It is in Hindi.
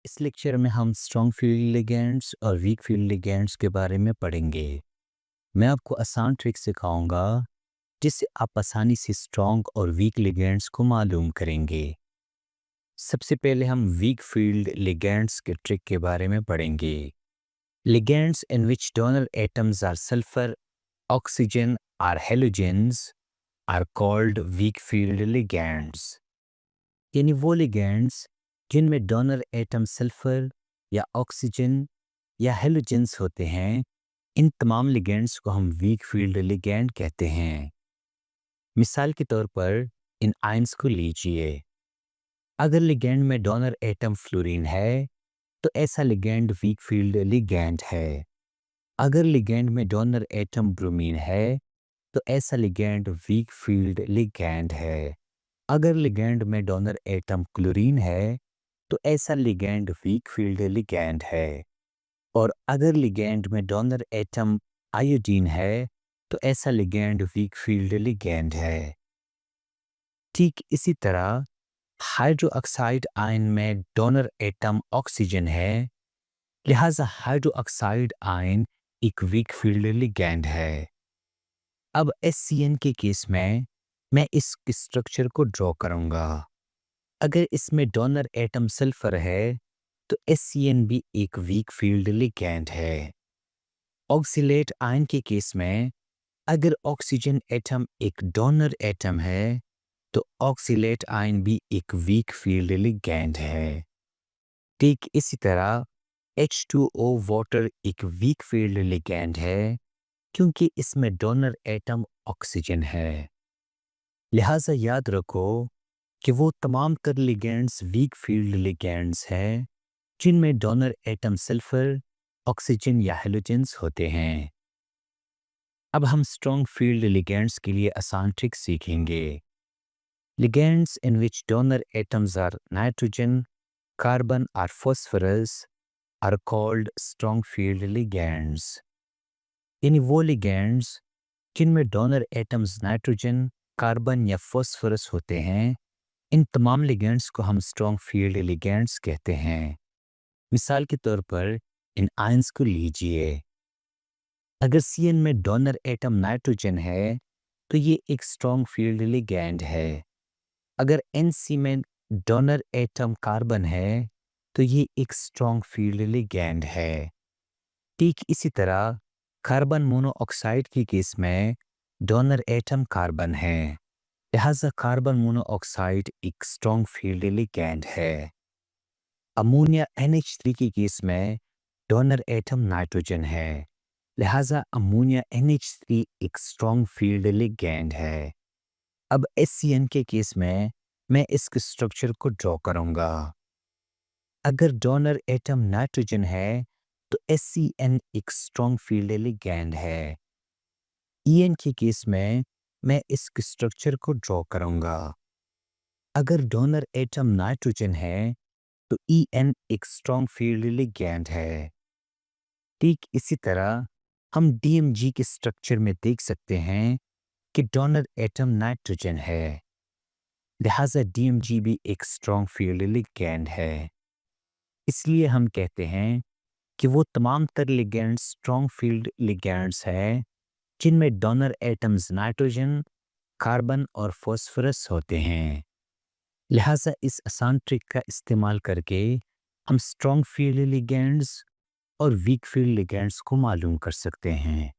इस लेक्चर में हम स्ट्रॉन्ग फील्ड लिगेंड्स और वीक फील्ड लिगेंड्स के बारे में पढ़ेंगे। मैं आपको आसान ट्रिक सिखाऊंगा जिससे आप आसानी से स्ट्रॉन्ग और वीक लिगेंड्स को मालूम करेंगे। सबसे पहले हम वीक फील्ड लिगेंड्स के ट्रिक के बारे में पढ़ेंगे। Ligands in which donor atoms are sulphur, oxygen और halogens are called week field ligands. यानी वो लिगेंड्स जिनमें डोनर एटम सल्फर या ऑक्सीजन या हेलोजेंस होते हैं, इन तमाम लिगेंड्स को हम वीक फील्ड लिगेंड कहते हैं। मिसाल के तौर पर इन आयंस को लीजिए। अगर लिगेंड में डोनर एटम फ्लोरीन है तो ऐसा लिगेंड वीक फील्ड लिगेंड है। अगर लिगेंड में डोनर एटम ब्रोमीन है तो ऐसा लिगेंड वीक फील्ड लिगेंड है। अगर लिगेंड में डोनर एटम क्लोरीन है तो ऐसा लिगेंड वीक फील्ड लिगेंड है। और अगर लिगेंड में डोनर एटम आयोडीन है तो ऐसा लिगेंड वीक फील्ड लिगेंड है। ठीक इसी तरह हाइड्रो ऑक्साइड आयन में डोनर एटम ऑक्सीजन है, लिहाजा हाइड्रो ऑक्साइड आयन एक वीक फील्ड लिगेंड है। अब HCN के केस में मैं इस स्ट्रक्चर को ड्रॉ करूंगा। अगर इसमें डोनर एटम सल्फर है तो HCN भी एक वीक फील्ड लिगेंड है। ऑक्सीलेट आयन के केस में अगर ऑक्सीजन एटम एक डोनर एटम है तो ऑक्सीलेट आयन भी एक वीक फील्ड लिगेंड है। ठीक इसी तरह H2O वाटर एक वीक फील्ड लिगेंड है क्योंकि इसमें डोनर एटम ऑक्सीजन है। लिहाजा याद रखो कि वो तमाम तर लिगेंड्स वीक फील्ड लिगेंड्स हैं जिनमें डोनर एटम सल्फर, ऑक्सीजन या हेलोजेंस होते हैं। अब हम स्ट्रॉन्ग फील्ड लिगेंड्स के लिए आसान ट्रिक सीखेंगे। Ligands in which donor atoms are nitrogen, carbon और phosphorus are called strong field ligands. यानी वो लिगेंड्स जिनमें डोनर एटम्स नाइट्रोजन, कार्बन या फॉस्फोरस होते हैं, इन तमाम लिगेंड्स को हम स्ट्रॉन्ग फील्ड लिगेंड्स कहते हैं। मिसाल के तौर पर इन आयंस को लीजिए। अगर CN में डोनर एटम नाइट्रोजन है तो ये एक स्ट्रॉन्ग फील्ड लिगेंड है। अगर NC में डोनर एटम कार्बन है तो ये एक स्ट्रॉन्ग फील्ड लिगेंड है। ठीक इसी तरह कार्बन मोनोऑक्साइड के केस में डोनर एटम कार्बन है, लिहाजा कार्बन मोनोऑक्साइड एक स्ट्रॉन्ग फील्ड लिगेंड है। अमोनिया NH3 के केस में डोनर एटम नाइट्रोजन है, लिहाजा अमोनिया NH3 एक स्ट्रॉन्ग फील्ड लिगेंड है। अब HCN के केस में मैं इस स्ट्रक्चर को ड्रॉ करूंगा। अगर डोनर एटम नाइट्रोजन है तो HCN एक स्ट्रॉन्ग फील्ड लिगेंड है। EN के केस में मैं इस स्ट्रक्चर को ड्रॉ करूंगा। अगर डोनर एटम नाइट्रोजन है तो EN एक स्ट्रॉन्ग फील्ड लिगेंड है। ठीक इसी तरह हम DMG के स्ट्रक्चर में देख सकते हैं कि डोनर एटम नाइट्रोजन है, लिहाजा DMG भी एक स्ट्रॉन्ग फील्ड लिगेंड है। इसलिए हम कहते हैं कि वो तमाम तर लिगेंड्स स्ट्रॉन्ग फील्ड लिगेंड्स हैं जिनमें डोनर एटम्स नाइट्रोजन, कार्बन और फॉस्फोरस होते हैं। लिहाजा इस आसान ट्रिक का इस्तेमाल करके हम स्ट्रॉन्ग फील्ड लिगेंड्स और वीक फील्ड लिगेंड्स को मालूम कर सकते हैं।